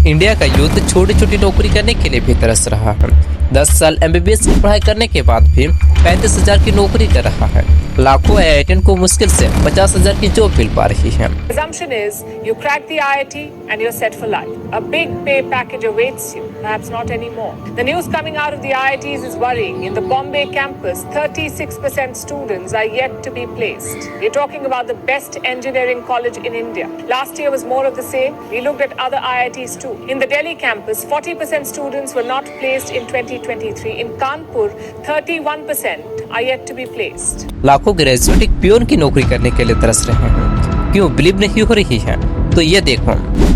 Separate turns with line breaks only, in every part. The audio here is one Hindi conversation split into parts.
इंडिया का यूथ छोटी छोटी नौकरी करने के लिए भी तरस रहा है। 10 साल MBBS की पढ़ाई करने के बाद भी 35,000 की नौकरी कर रहा है। लाखों IITian को मुश्किल से 50,000 की जॉब मिल पा रही है।
Assumption is you crack the IIT and you're set for life. A big pay package awaits you, perhaps not anymore. The news coming out of the IITs is worrying. In the Bombay campus, 36% students are yet to be placed. We're talking about the best engineering college in India. Last year was more of the same. We looked at other IITs too. In the Delhi campus, 40% students were not placed in 2023. In Kanpur, 31% are yet to be placed.
लाखों ग्रेजुएट एक पियोन की नौकरी करने के लिए तरस रहे हैं। क्यों बिलीव नहीं हो रही है? तो ये देखो,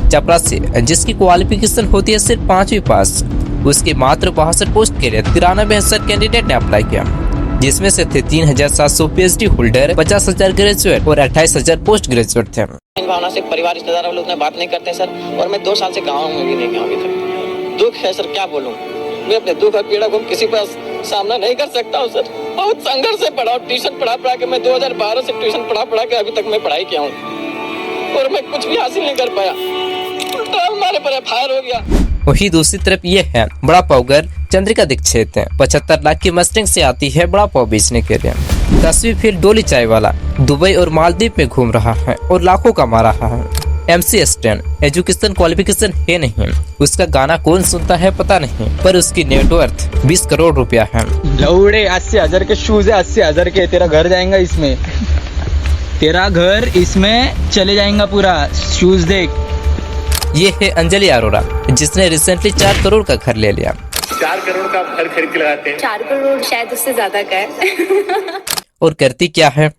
चपरासी जिसकी क्वालिफिकेशन होती है सिर्फ 5वीं पास, उसके मात्र 62 पोस्ट के लिए 93,000 कैंडिडेट ने अप्लाई किया, जिसमें से थे 3,700 PhD होल्डर, 50,000 ग्रेजुएट और 28,000 पोस्ट ग्रेजुएट थे।
इन भावना से परिवार रिश्तेदार लोग बात नहीं करते सर, और मैं 2 साल से गाँव में भी नहीं गया अभी तक। दुख है सर, क्या बोलूँ। मैं अपने दुख और पीड़ा को किसी पर सामना नहीं कर सकता हूँ सर। बहुत संघर्ष से पढ़ा, ट्यूशन पढ़ा के मैं 2012 से ट्यूशन पढ़ा के अभी तक मैं पढ़ाई किया हूँ, और मैं कुछ भी हासिल नहीं कर पाया। तो हमारे पर FIR हो गया।
वही दूसरी तरफ ये है बड़ा पावगर चंद्रिका दीक्षित है। 75 लाख की मस्टिंग से आती है बड़ा पाव बेचने के लिए। 10वीं फेल डोली चाय वाला दुबई और मालदीव में घूम रहा है और लाखों कमा रहा है। MC स्टैंड एजुकेशन क्वालिफिकेशन है नहीं, उसका गाना कौन सुनता है पता नहीं, पर उसकी नेटवर्थ 20 करोड़ रुपया है।
लौड़े 80,000 के शूज है, 80,000 के। तेरा घर जाएगा इसमें, तेरा घर इसमें चले जाएगा पूरा। शूज देख।
ये है अंजलि अरोड़ा, जिसने रिसेंटली 4 करोड़ का घर ले लिया।
4 करोड़ का घर खरीद के लगाते हैं।
4 करोड़ शायद उससे ज्यादा का है।
और करती क्या है?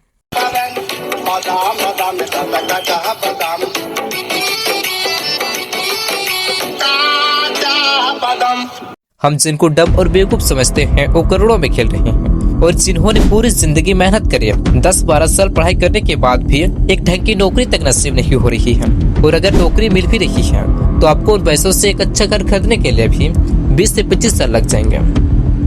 हम जिनको डब और बेवकूफ समझते हैं वो करोड़ों में खेल रहे हैं, और जिन्होंने पूरी जिंदगी मेहनत करी है, 10-12 साल पढ़ाई करने के बाद भी एक ढंग की नौकरी तक नसीब नहीं हो रही है। और अगर नौकरी मिल भी रही है तो आपको उन पैसों से एक अच्छा घर खरीदने के लिए भी 20 से 25 साल लग जाएंगे।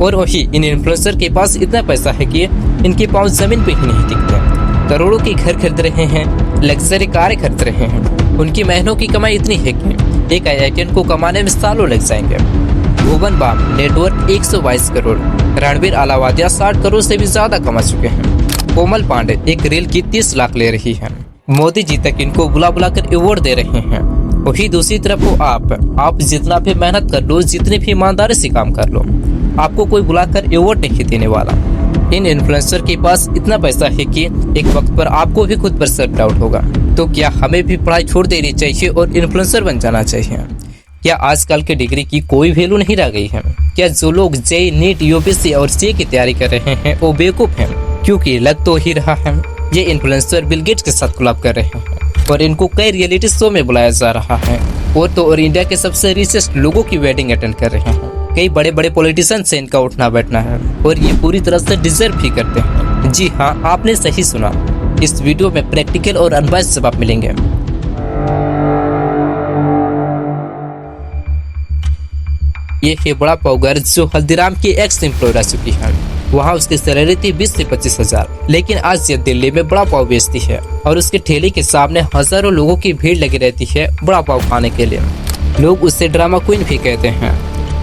और वही इन इन्फ्लुएंसर के पास इतना पैसा है कि इनके पाँव जमीन पे ही नहीं टिकते। करोड़ों के घर खरीद रहे हैं, लग्जरी कारें खरीद रहे हैं। उनकी महीनों की कमाई इतनी है कि एक IITian को कमाने में सालों लग जाएंगे। भुवन बाम नेटवर्क 122 करोड़, रणबीर अलावादिया 60 करोड़ से भी ज्यादा कमा चुके हैं। कोमल पांडे एक रील की 30 लाख ले रही है। मोदी जी तक इनको बुला कर अवार्ड दे रहे हैं। वही दूसरी तरफ हो आप जितना भी मेहनत कर लो, जितनी भी ईमानदारी से काम कर लो, आपको कोई बुलाकर अवार्ड नहीं देने वाला। इन इन्फ्लुएंसर के पास इतना पैसा है कि एक वक्त पर आपको भी खुद पर सेल्फ डाउट होगा। तो क्या हमें भी पढ़ाई छोड़ देनी चाहिए और इन्फ्लुएंसर बन जाना चाहिए? क्या आजकल के डिग्री की कोई वैल्यू नहीं रह गई है? क्या जो लोग JEE, NEET, UPSC और CA की तैयारी कर रहे हैं वो बेवकूफ हैं? क्योंकि लग तो ही रहा है ये इन्फ्लुएंसर बिल गेट्स के साथ कोलैब कर रहे हैं और इनको कई रियलिटी शो में बुलाया जा रहा है, और इंडिया के सबसे रिचेस्ट लोगों की वेडिंग अटेंड कर रहे हैं। कई बड़े बड़े पॉलिटिशियन से इनका उठना बैठना है और ये पूरी तरह से डिजर्व भी करते हैं। जी हाँ, आपने सही सुना। इस वीडियो में प्रैक्टिकल और अनबायस्ड जवाब मिलेंगे। ये है बड़ा पावगर जो हल्दीराम की एक्स एम्प्लॉय रह चुकी है। वहाँ उसकी सैलरी थी 20 से 25,000, लेकिन आज ये दिल्ली में बड़ा पाव बेचती है और उसके ठेले के सामने हजारों लोगों की भीड़ लगी रहती है बड़ा पाव खाने के लिए। लोग उससे ड्रामा क्वीन भी कहते हैं,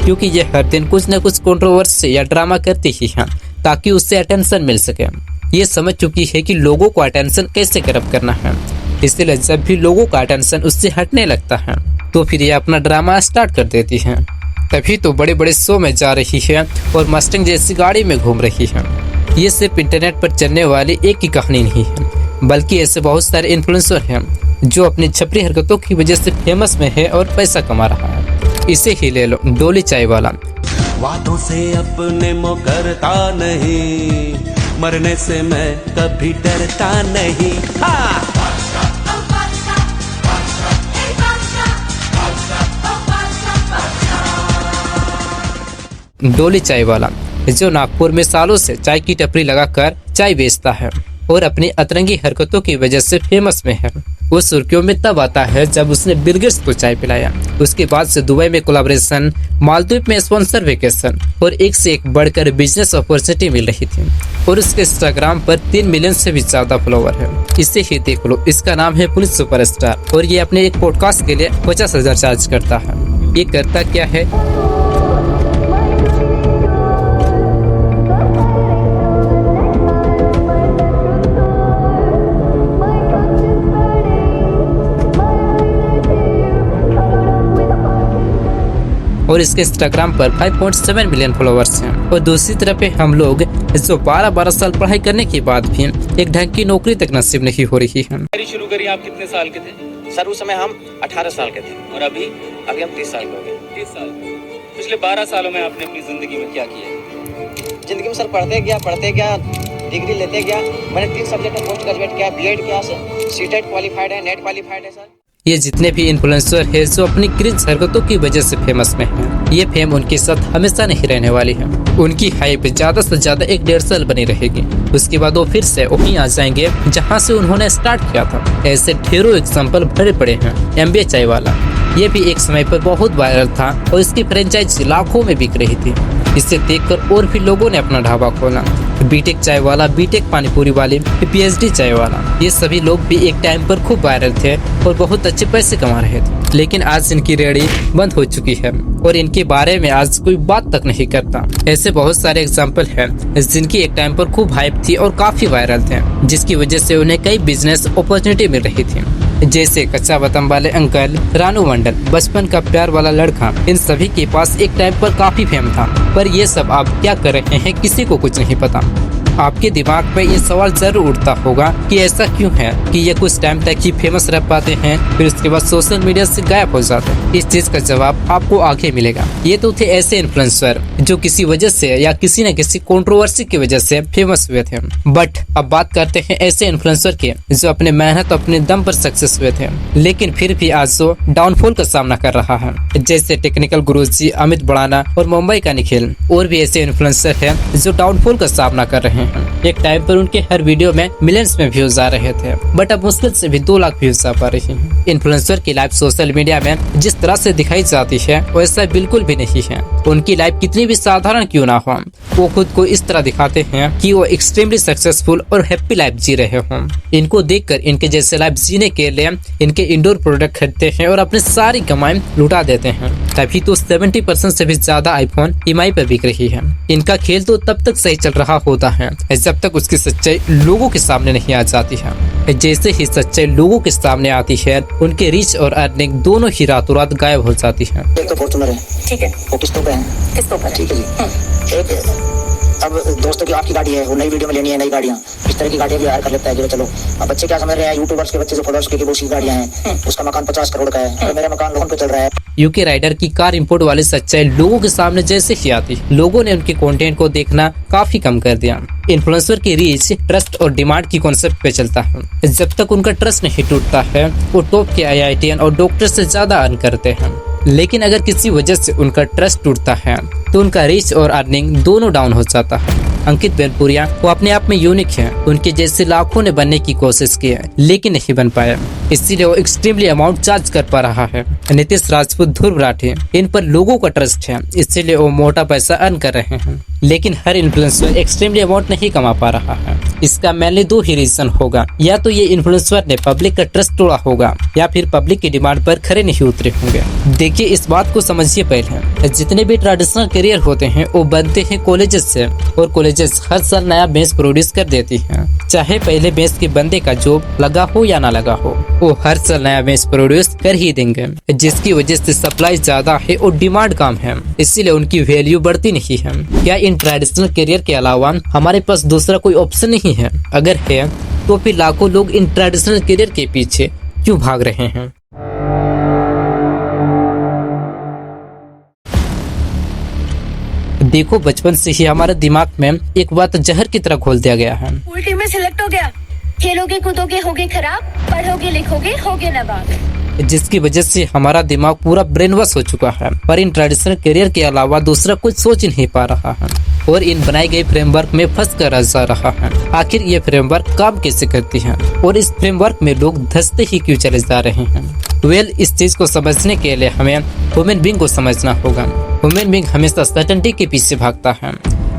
क्योंकि ये हर दिन कुछ न कुछ कंट्रोवर्सी या ड्रामा करती ही है ताकि उससे अटेंशन मिल सके। ये समझ चुकी है कि लोगों को अटेंशन कैसे ग्रैब करना है, इसलिए जब भी लोगों का अटेंशन उससे हटने लगता है तो फिर ये अपना ड्रामा स्टार्ट कर देती है। तभी तो बड़े बड़े शो में जा रही है और मस्टैंग जैसी गाड़ी में घूम रही है। ये सिर्फ इंटरनेट पर चलने वाली एक ही कहानी नहीं है, बल्कि ऐसे बहुत सारे इन्फ्लुएंसर हैं जो अपनी छपरी हरकतों की वजह से फेमस में है और पैसा कमा रहा है। इसे ही ले लो डोली चाय वाला।
वादों से अपने मुकरता नहीं, मरने से मैं कभी डरता नहीं।
डोली चाय वाला जो नागपुर में सालों से चाय की टपरी लगाकर चाय बेचता है और अपनी अतरंगी हरकतों की वजह से फेमस में है। वो सुर्खियों में तब आता है जब उसने बिल गेट्स को चाय पिलाया। उसके बाद से दुबई में कोलैबोरेशन, मालदीव में स्पॉन्सर वेकेशन और एक से एक बढ़कर बिजनेस अपॉर्चुनिटी मिल रही थी। और उसके इंस्टाग्राम पर 3 मिलियन से भी ज्यादा फॉलोवर है। इसे ही देख लो, इसका नाम है पुलिस सुपरस्टार और ये अपने एक पॉडकास्ट के लिए 50,000 चार्ज करता है। ये करता क्या है? और इसके इंस्टाग्राम पर 5.7 मिलियन फॉलोअर्स हैं। और दूसरी तरफ पे हम लोग जो 12 साल पढ़ाई करने के बाद भी एक ढंग की नौकरी तक नसीब नहीं हो रही है।
शुरू करी आप कितने साल के थे?
सर उस समय हम 18 साल के थे
और अभी
अभी हम 30 साल के हो गए।
30 साल। पिछले 12 सालों में आपने अपनी जिंदगी में क्या किया?
जिंदगी में सर पढ़ते गया, डिग्री लेते गया। मैंने 3 सब्जेक्ट में पोस्ट ग्रेजुएट किया, बीएड किया, सीटेट क्वालिफाइड है, नेट क्वालिफाइड है सर।
ये जितने भी इन्फ्लुएंसर है जो अपनी क्रिंज हरकतों की वजह से फेमस में हैं, ये फेम उनके साथ हमेशा नहीं रहने वाली है। उनकी हाइप ज्यादा से ज्यादा 1-1.5 साल बनी रहेगी, उसके बाद वो फिर से वहीं आ जाएंगे जहां से उन्होंने स्टार्ट किया था। ऐसे ढेरों एग्जाम्पल भरे पड़े हैं। MBA चाय वाला, ये भी एक समय पर बहुत वायरल था और इसकी फ्रेंचाइजी लाखों में बिक रही थी। इसे देखकर और भी लोगों ने अपना ढाबा खोला। बीटेक चाय वाला, बीटेक पानीपुरी वाले, PhD चाय वाला, ये सभी लोग भी एक टाइम पर खूब वायरल थे और बहुत अच्छे पैसे कमा रहे थे। लेकिन आज इनकी रेहड़ी बंद हो चुकी है और इनके बारे में आज कोई बात तक नहीं करता। ऐसे बहुत सारे एग्जाम्पल हैं जिनकी एक टाइम पर खूब हाइप थी और काफी वायरल थे, जिसकी वजह से उन्हें कई बिजनेस अपॉर्चुनिटी मिल रही थी। जैसे कच्चा बतम वाले अंकल, रानू मंडल, बचपन का प्यार वाला लड़का, इन सभी के पास एक टाइम पर काफी फेम था। पर ये सब आप क्या कर रहे हैं किसी को कुछ नहीं पता। आपके दिमाग में ये सवाल जरूर उठता होगा कि ऐसा क्यों है कि ये कुछ टाइम तक ही फेमस रह पाते हैं, फिर उसके बाद सोशल मीडिया से गायब हो जाते हैं। इस चीज का जवाब आपको आगे मिलेगा। ये तो थे ऐसे इन्फ्लुएंसर जो किसी वजह से या किसी न किसी कंट्रोवर्सी की वजह से फेमस हुए थे। बट अब बात करते हैं ऐसे इन्फ्लुएंसर के जो अपने मेहनत अपने दम पर सक्सेस हुए थे, लेकिन फिर भी आज जो डाउनफॉल का सामना कर रहा है। जैसे टेक्निकल गुरुजी, अमित बड़ाना और मुंबई का निखिल। और भी ऐसे इन्फ्लुएंसर हैं जो डाउनफॉल का सामना कर रहे हैं। एक टाइम पर उनके हर वीडियो में मिलियंस में व्यूज आ रहे थे, बट अब मुश्किल से भी 2 लाख व्यूज आ पा रही हैं। इन्फ्लुएंसर की लाइफ सोशल मीडिया में जिस तरह से दिखाई जाती है वैसा बिल्कुल भी नहीं है। उनकी लाइफ कितनी भी साधारण क्यों ना हो, वो खुद को इस तरह दिखाते हैं कि वो एक्सट्रीमली सक्सेसफुल और हैप्पी लाइफ जी रहे हों। इनको देखकर इनके जैसे लाइफ जीने के लिए इनके इंडोर प्रोडक्ट खरीदते हैं और अपनी सारी कमाई लुटा देते हैं। तभी तो 70% से भी ज्यादा आईफोन EMI पर बिक रही है। इनका खेल तो तब तक सही चल रहा होता है जब तक उसकी सच्चाई लोगों के सामने नहीं आ जाती है। जैसे ही सच्चाई लोगों के सामने आती है, उनके रीच और अर्निंग दोनों ही रातों रात गायब हो जाती है।
एक तो फॉर्च्यूनर है,
ठीक है,
वो किस्तों पे है,
किस्तों पर
ठीक है जी। एक अब दोस्तों की आपकी गाड़ी है, वो नई वीडियो में लेनी है, नई गाड़ियाँ, इस तरह की गाड़ियाँ भी हायर कर लेता है कि चलो। अब बच्चे क्या समझ रहे हैं, यूट्यूबर्स के बच्चे जो फॉलोअर्स के वो सी गाड़ियाँ हैं, उसका मकान 50 करोड़ का है और मेरा मकान लोन पे चल रहा है।
यूके राइडर की कार इंपोर्ट वाली सच्चाई लोगों के सामने जैसे ही आती, लोगों ने उनके कंटेंट को देखना काफी कम कर दिया। इन्फ्लुएंसर की रीच ट्रस्ट और डिमांड की कॉन्सेप्ट पे चलता है। जब तक उनका ट्रस्ट नहीं टूटता है, वो टॉप के IITian और डॉक्टर से ज्यादा अर्न करते हैं। लेकिन अगर किसी वजह से उनका ट्रस्ट टूटता है तो उनका रीच और अर्निंग दोनों डाउन हो जाता है। अंकित बेनपुरिया वो अपने आप में यूनिक है। उनके जैसे लाखों ने बनने की कोशिश की है लेकिन नहीं बन पाया, इसीलिए वो एक्सट्रीमली अमाउंट चार्ज कर पा रहा है। नीतीश राजपूत, ध्रुव राठी, इन पर लोगों का ट्रस्ट है, इसीलिए वो मोटा पैसा अर्न कर रहे हैं। लेकिन हर इन्फ्लुएंसर एक्सट्रीमली अमाउंट नहीं कमा पा रहा है। इसका मेनली 2 ही रीजन होगा, या तो ये इन्फ्लुएंसर ने पब्लिक का ट्रस्ट तोड़ा होगा या फिर पब्लिक की डिमांड पर खरे नहीं उतरे होंगे। देखिए इस बात को समझिए पहले, जितने भी ट्रेडिशनल करियर होते हैं वो बनते हैं कॉलेजेस से, और कॉलेजेस हर साल नया बेंच प्रोड्यूस कर देती हैं। चाहे पहले बेंच के बंदे का जॉब लगा हो या ना लगा हो, वो हर साल नया बेंच प्रोड्यूस कर ही देंगे, जिसकी वजह से सप्लाई ज्यादा है और डिमांड कम है, इसीलिए उनकी वैल्यू बढ़ती नहीं है। क्या इन ट्रेडिशनल करियर के अलावा हमारे पास दूसरा कोई ऑप्शन नहीं है? अगर है तो फिर लाखों लोग इन ट्रेडिशनल करियर के पीछे क्यों भाग रहे हैं? देखो बचपन से ही हमारे दिमाग में एक बात जहर की तरह घोल दिया गया है।
पूरी टीम में सिलेक्ट हो गया, खेलोगे कूदोगे होगे खराब, पढ़ोगे लिखोगे होगे नवाब,
जिसकी वजह से हमारा दिमाग पूरा ब्रेन वॉश हो चुका है। पर इन ट्रेडिशनल करियर के अलावा दूसरा कुछ सोच ही नहीं पा रहा है और इन बनाई गई फ्रेमवर्क में फंस कर रह जा रहा है। आखिर ये फ्रेमवर्क काम कैसे करती है और इस फ्रेमवर्क में लोग धंसते ही क्यों चले जा रहे हैं? इस चीज को समझने के लिए हमें ह्यूमन बीइंग को समझना होगा। ह्यूमन बीइंग हमेशा सर्टेनिटी के पीछे भागता है।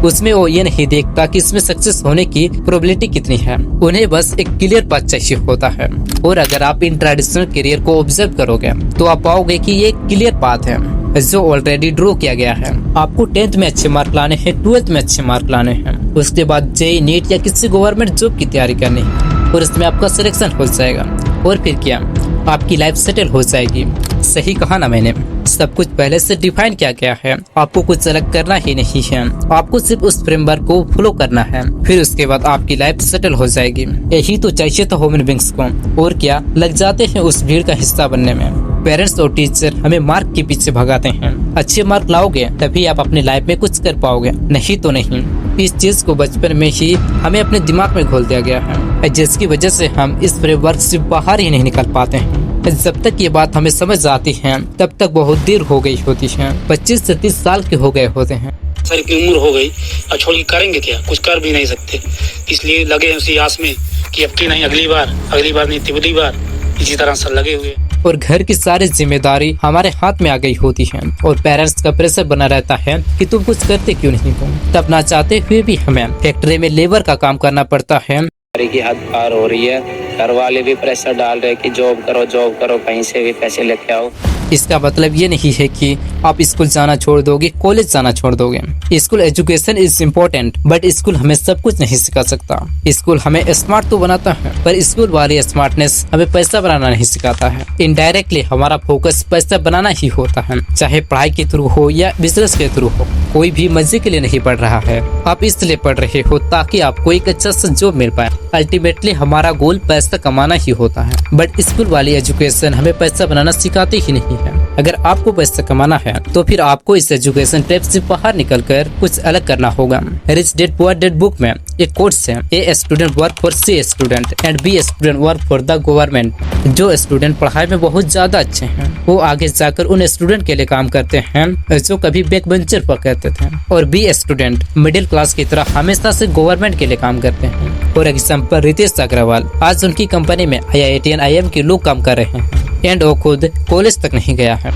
उसमें वो ये नहीं देखता कि इसमें सक्सेस होने की प्रोबेबिलिटी कितनी है, उन्हें बस एक क्लियर पाथ चाहिए होता है। और अगर आप इन ट्रेडिशनल करियर को ऑब्जर्व करोगे तो आप पाओगे कि ये क्लियर पाथ है। जो ऑलरेडी ड्रॉ किया गया है। आपको 10th में अच्छे मार्क लाने हैं, 12th में अच्छे मार्क लाने हैं, उसके बाद जेईई नीट या किसी गवर्नमेंट जॉब की तैयारी करनी है और इसमें आपका सिलेक्शन हो जाएगा और फिर क्या आपकी लाइफ सेटल हो जाएगी। सही कहा ना मैंने, सब कुछ पहले से डिफाइन किया गया है, आपको कुछ अलग करना ही नहीं है, आपको सिर्फ उस फ्रेमवर्क को फॉलो करना है, फिर उसके बाद आपकी लाइफ सेटल हो जाएगी। यही तो चाहिए था ह्यूमन बीइंग्स को, और क्या लग जाते हैं उस भीड़ का हिस्सा बनने में। पेरेंट्स और टीचर हमें मार्क के पीछे भगाते हैं, अच्छे मार्क लाओगे तभी आप अपनी लाइफ में कुछ कर पाओगे, नहीं तो नहीं। इस चीज को बचपन में ही हमें अपने दिमाग में घोल दिया गया है, जिसकी वजह से हम इस फ्रेमवर्क से बाहर ही नहीं निकल पाते हैं। जब तक ये बात हमें समझ आती है तब तक बहुत देर हो गई होती है, 25 से 30 साल के हो गए होते हैं।
सर इतनी उम्र हो गई और छोड़ के करेंगे क्या, कुछ कर भी नहीं सकते, इसलिए लगे उसी आस में कि अब की नहीं अगली बार नहीं तिगली बार, इसी तरह सर लगे हुए।
और घर की सारी जिम्मेदारी हमारे हाथ में आ गई होती है और पेरेंट्स का प्रेशर बना रहता है कि तुम कुछ करते क्यों नहीं हो। तब ना चाहते हुए भी हमें फैक्ट्री में लेबर का काम करना पड़ता है।
की हद पार हो रही है, घर वाले भी प्रेशर डाल रहे हैं कि जॉब करो, कहीं से भी पैसे लेके आओ।
इसका मतलब ये नहीं है कि आप स्कूल जाना छोड़ दोगे, कॉलेज जाना छोड़ दोगे। School education is important, but school हमें सब कुछ नहीं सिखा सकता। स्कूल हमें स्मार्ट तो बनाता है, पर स्कूल वाली स्मार्टनेस हमें पैसा बनाना नहीं सिखाता है। इनडायरेक्टली हमारा फोकस पैसा बनाना ही होता है, चाहे पढ़ाई के थ्रू हो या बिजनेस के थ्रू हो। कोई भी मजे के लिए नहीं पढ़ रहा है, आप इसलिए पढ़ रहे हो ताकि आपको एक अच्छा सा जॉब मिल पाए। अल्टीमेटली हमारा गोल पैसा कमाना ही होता है, बट स्कूल वाली एजुकेशन हमें पैसा बनाना सिखाती ही नहीं है। अगर आपको पैसा कमाना है तो फिर आपको इस एजुकेशन ट्रैप से बाहर निकलकर कुछ अलग करना होगा। Rich dad poor dad book में एक कोट्स है, A student work for C student and B student work for the government. जो स्टूडेंट पढ़ाई में बहुत ज्यादा अच्छे हैं वो आगे जाकर उन स्टूडेंट के लिए काम करते हैं जो कभी बैक बेंचर पर करते थे, और बी स्टूडेंट मिडिल क्लास की तरह हमेशा से गवर्नमेंट के लिए काम करते हैं। फॉर एग्जाम्पल रितेश अग्रवाल, आज उनकी कंपनी में IIT और IIM के लोग काम कर रहे हैं एंड वो खुद कॉलेज तक नहीं गया है।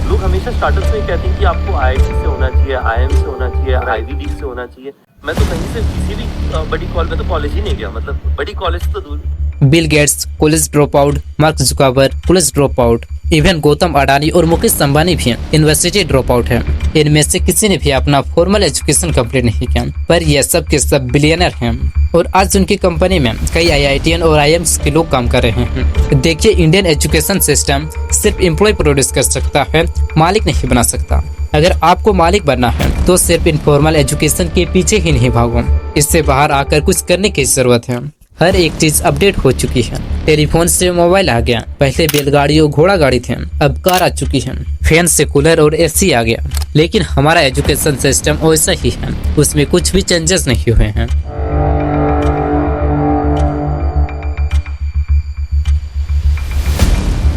लोग हमेशा स्टार्टअप्स में कहते हैं कि आपको IIT से होना चाहिए, IIM से होना चाहिए, IVD से होना चाहिए। मैं तो कहीं से किसी भी बड़ी कॉलेज में तो कॉलेज ही नहीं गया, मतलब बड़ी कॉलेज तो दूर।
Bill Gates college drop out, mark Zuckerberg college drop out, even Gautam Adani और मुकेश अंबानी भी यूनिवर्सिटी ड्रॉप आउट है। इनमें से किसी ने भी अपना फॉर्मल एजुकेशन कंप्लीट नहीं किया, पर यह सब के सब बिलियनर हैं और आज उनकी कंपनी में कई IITian और IIMs के लोग काम कर रहे हैं। देखिए, इंडियन एजुकेशन सिस्टम सिर्फ एम्प्लॉय प्रोड्यूस कर सकता है, मालिक नहीं बना सकता। अगर आपको मालिक बनना है तो सिर्फ इनफॉर्मल एजुकेशन के पीछे ही नहीं भागो, इससे बाहर आकर कुछ करने की जरूरत है। हर एक चीज अपडेट हो चुकी है, टेलीफोन से मोबाइल आ गया, पहले बैलगाड़ी और घोड़ा गाड़ी थे, अब कार आ चुकी है, फैन से कूलर और AC आ गया, लेकिन हमारा एजुकेशन सिस्टम वैसा ही है, उसमें कुछ भी चेंजेस नहीं हुए हैं।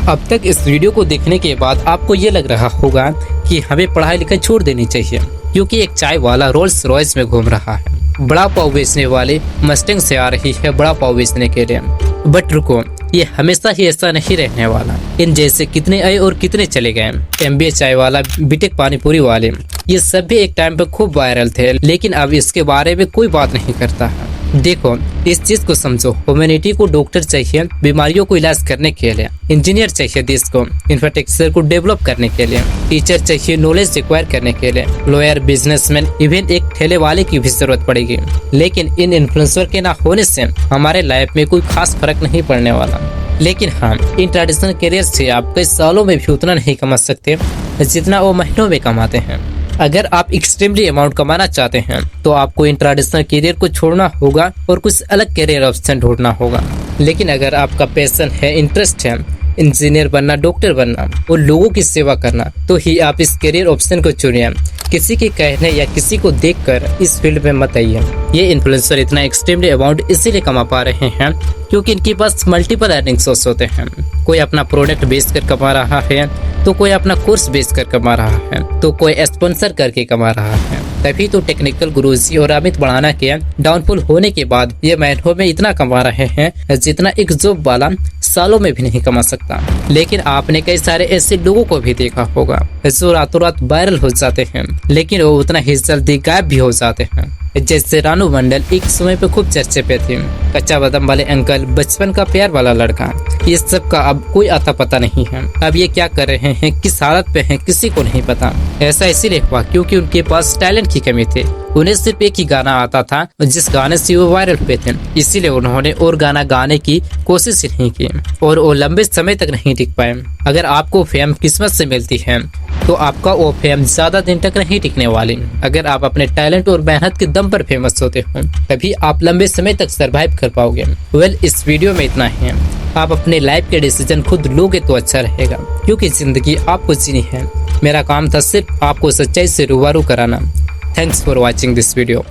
अब तक इस वीडियो को देखने के बाद आपको ये लग रहा होगा कि हमें पढ़ाई लिखाई छोड़ देनी चाहिए, क्योंकि एक चाय वाला रोल्स रॉयस में घूम रहा है, बड़ा पाव बेचने वाले मस्टैंग से आ रही है बड़ा पाव बेचने के लिए। बट रुको, ये हमेशा ही ऐसा नहीं रहने वाला। इन जैसे कितने आए और कितने चले गए। MBA चाय वाला, बीटेक पानीपुरी वाले, ये सब भी एक टाइम पे खूब वायरल थे, लेकिन अब इसके बारे में कोई बात नहीं करता है। देखो, इस चीज को समझो, ह्यूमैनिटी को डॉक्टर चाहिए बीमारियों को इलाज करने के लिए, इंजीनियर चाहिए देश को इंफ्रास्ट्रक्चर को डेवलप करने के लिए, टीचर चाहिए नॉलेज एक्वायर करने के लिए, लॉयर, बिजनेसमैन, इवन एक ठेले वाले की भी जरूरत पड़ेगी। लेकिन इन इन्फ्लुएंसर के ना होने से हमारे लाइफ में कोई खास फर्क नहीं पड़ने वाला। लेकिन हाँ, इन ट्रेडिशनल करियर से आप कई सालों में भी उतना नहीं कमा सकते जितना वो महीनों में कमाते हैं। अगर आप एक्सट्रीमली अमाउंट कमाना चाहते हैं तो आपको इन ट्रेडिशनल करियर को छोड़ना होगा और कुछ अलग करियर ऑप्शन ढूंढना होगा। लेकिन अगर आपका पैशन है, इंटरेस्ट है इंजीनियर बनना, डॉक्टर बनना और लोगों की सेवा करना, तो ही आप इस करियर ऑप्शन को चुनिए। किसी के कहने या किसी को देखकर इस फील्ड में मत आइए। ये इन्फ्लुएंसर इतना एक्सट्रीमली अमाउंट इसीलिए कमा पा रहे हैं क्योंकि इनके पास मल्टीपल अर्निंग सोर्स होते हैं। कोई अपना प्रोडक्ट बेचकर कमा रहा है, तो कोई अपना कोर्स बेचकर कमा रहा है, तो कोई स्पॉन्सर करके कमा रहा है। तभी तो टेक्निकल गुरुजी और अमित बढ़ाना के डाउनफॉल होने के बाद ये महीनों में इतना कमा रहे हैं जितना एक जॉब वाला सालों में भी नहीं कमा सकता। लेकिन आपने कई सारे ऐसे लोगों को भी देखा होगा जो रातों रात वायरल हो जाते हैं, लेकिन वो उतना ही जल्दी गायब भी हो जाते हैं। जैसे रानू मंडल एक समय पे खूब चर्चे पे थी, कच्चा बादाम वाले अंकल, बचपन का प्यार वाला लड़का, इस सब का अब कोई आता पता नहीं है। अब ये क्या कर रहे हैं, किस हालत पे हैं, किसी को नहीं पता। ऐसा इसीलिए हुआ क्योंकि उनके पास टैलेंट की कमी थी। उन्हें सिर्फ एक ही गाना आता था जिस गाने से वो वायरल हुए थे, इसीलिए उन्होंने और गाना गाने की कोशिश ही नहीं की और वो लंबे समय तक नहीं टिक पाए। अगर आपको फेम किस्मत से मिलती है तो आपका वो फेम ज्यादा दिन तक नहीं टिकने वाली। अगर आप अपने टैलेंट और मेहनत के दम पर फेमस होते हो तभी आप लंबे समय तक सरवाइव कर पाओगे। वेल, इस वीडियो में इतना ही है। आप अपने लाइफ के डिसीजन खुद लोगे तो अच्छा रहेगा क्योंकि जिंदगी आपको जीनी है। मेरा काम था सिर्फ आपको सच्चाई से रूबरू कराना। Thanks for watching this video.